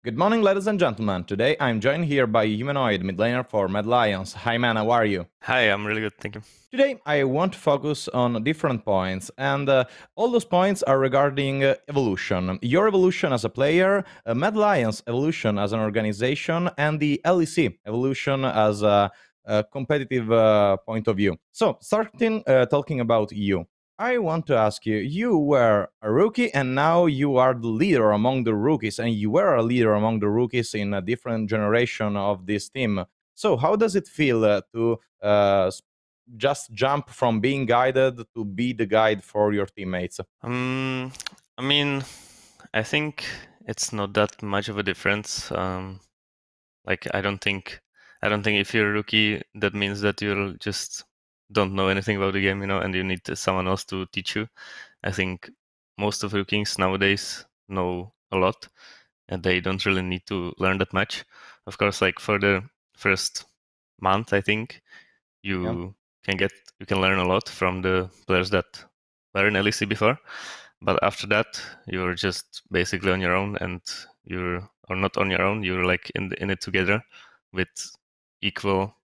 Good morning, ladies and gentlemen. Today I'm joined here by Humanoid, Midlaner for Mad Lions. Hi man, how are you? Hi, I'm really good, thank you. Today I want to focus on different points, and all those points are regarding evolution. Your evolution as a player, Mad Lions evolution as an organization, and the LEC evolution as a competitive point of view. So, starting talking about you. I want to ask you, you were a rookie and now you are the leader among the rookies, and you were a leader among the rookies in a different generation of this team. So how does it feel to just jump from being guided to be the guide for your teammates? I mean, I think it's not that much of a difference. Like I don't think if you're a rookie, that means that you just don't know anything about the game, and you need someone else to teach you. I think most of rookies nowadays know a lot, and they don't really need to learn that much. Of course, like for the first month, I think Yeah. you can learn a lot from the players that were in LEC before. But after that, you're just basically on your own, and you're or not on your own. You're like in it together with equal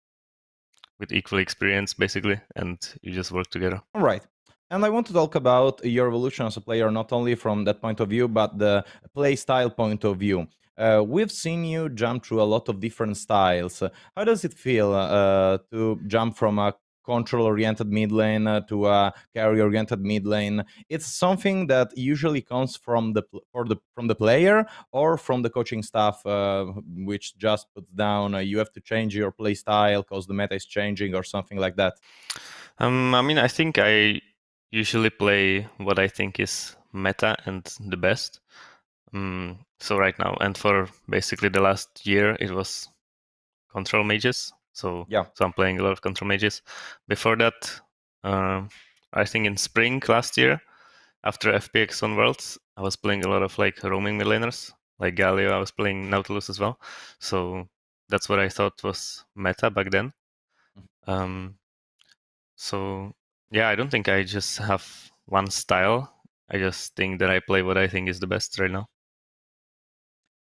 equal experience, basically, and you just work together. All right. And I want to talk about your evolution as a player, not only from that point of view, but the play style point of view. We've seen you jump through a lot of different styles. How does it feel to jump from a control-oriented mid lane to a carry-oriented mid lane? It's something that usually comes from from the player or from the coaching staff, which just puts down you have to change your play style because the meta is changing or something like that. I mean, I think I usually play what I think is meta and the best. So right now, and for basically the last year, it was control mages. So Yeah. I'm playing a lot of control mages. Before that, I think in spring last year, after FPX on Worlds, I was playing a lot of like roaming midlaners, like Galio. I was playing Nautilus as well. So that's what I thought was meta back then. Um, so yeah, I don't think I just have one style. I just think that I play what I think is the best right now.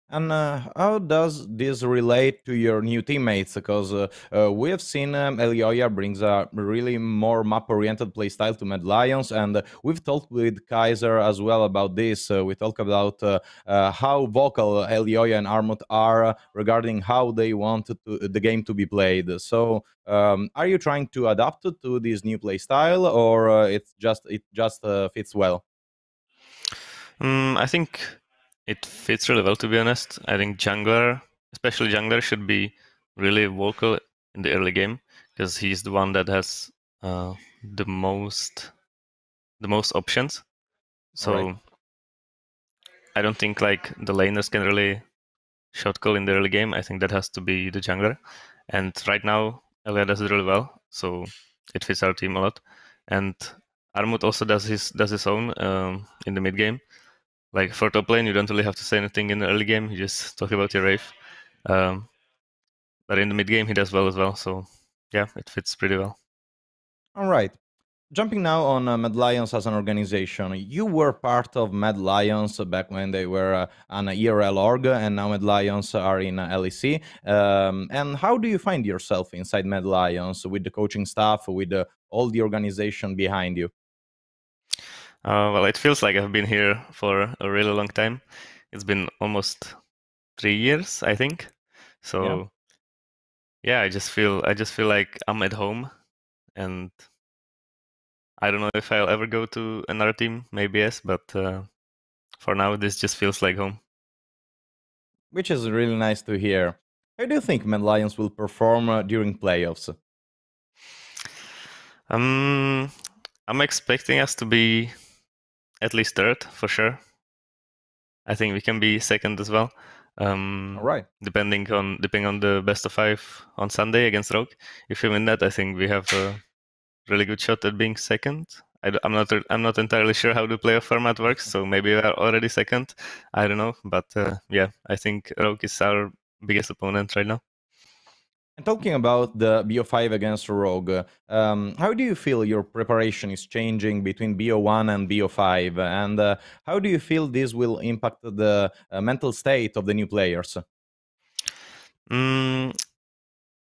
And how does this relate to your new teammates? Because we have seen Elioya brings a really more map-oriented playstyle to Mad Lions, and we've talked with Kaiser as well about this. We talk about how vocal Elioya and Armut are regarding how they want the game to be played. So, are you trying to adapt it to this new playstyle, or it just fits well? I think it fits really well, to be honest. I think jungler, especially jungler, should be really vocal in the early game because he's the one that has uh, the most options. All right. So I don't think like the laners can really shot call in the early game. I think that has to be the jungler. And right now, Elia does it really well, so it fits our team a lot. And Armut also does his own in the mid game. Like for top lane, you don't really have to say anything in the early game. You just talk about your Wraith. Um, but in the mid game, he does well as well. So yeah, it fits pretty well. All right. Jumping now on Mad Lions as an organization, you were part of Mad Lions back when they were an ERL org, and now Mad Lions are in LEC. And how do you find yourself inside Mad Lions with the coaching staff, with all the organization behind you? Well, it feels like I've been here for a really long time. It's been almost 3 years, I think. Yeah. So yeah, I just feel like I'm at home, and I don't know if I'll ever go to another team. Maybe yes, but for now, this just feels like home. Which is really nice to hear. How do you think Mad Lions will perform during playoffs? Um, I'm expecting us to be at least third for sure. I think we can be second as well. All right. Depending on the best of 5 on Sunday against Rogue. If we win that, I think we have a really good shot at being second. I'm not entirely sure how the playoff format works, so maybe we are already second. I don't know, but yeah, I think Rogue is our biggest opponent right now. And talking about the BO5 against Rogue, how do you feel your preparation is changing between BO1 and BO5? And how do you feel this will impact the mental state of the new players? Mm,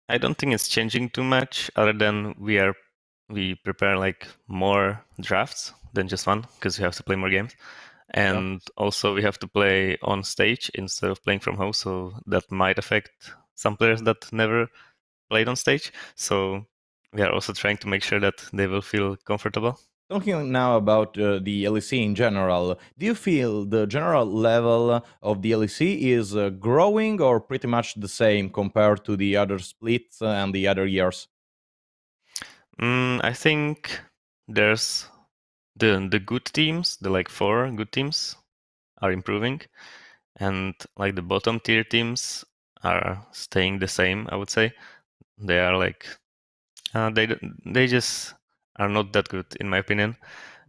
I don't think it's changing too much, other than we prepare like more drafts than just one, because we have to play more games. And also we have to play on stage instead of playing from home, so that might affect some players that never played on stage. So we are also trying to make sure that they will feel comfortable. Talking now about the LEC in general, do you feel the general level of the LEC is growing or pretty much the same compared to the other splits and the other years? I think there's the good teams, the like 4 good teams are improving, and like the bottom tier teams are staying the same, I would say. They are like they just are not that good, in my opinion.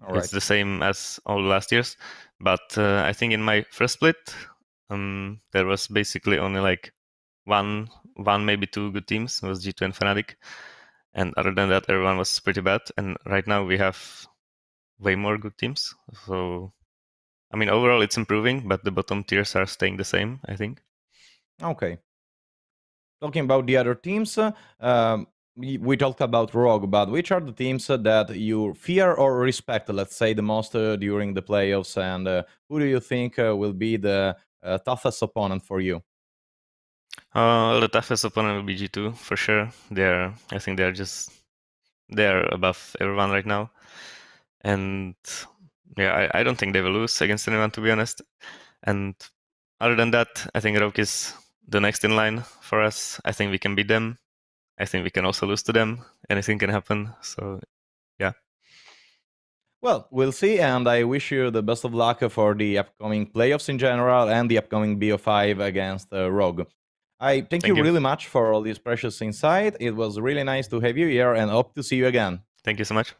All It's right. the same as all last years, but I think in my first split, there was basically only like one maybe 2 good teams. It was G2 and Fnatic, and other than that, everyone was pretty bad. And right now we have way more good teams. So I mean, overall it's improving, but the bottom tiers are staying the same, I think. Okay. Talking about the other teams, we talked about Rogue, but which are the teams that you fear or respect, let's say, the most during the playoffs, and who do you think will be the toughest opponent for you? The toughest opponent will be G2 for sure. I think they're above everyone right now, and yeah, I don't think they will lose against anyone, to be honest. And other than that, I think Rogue is the next in line for us. I think we can beat them. I think we can also lose to them. Anything can happen. So yeah. Well, we'll see, and I wish you the best of luck for the upcoming playoffs in general and the upcoming BO5 against Rogue. I thank you Thank you. really much for all this precious insight. It was really nice to have you here and hope to see you again. Thank you so much.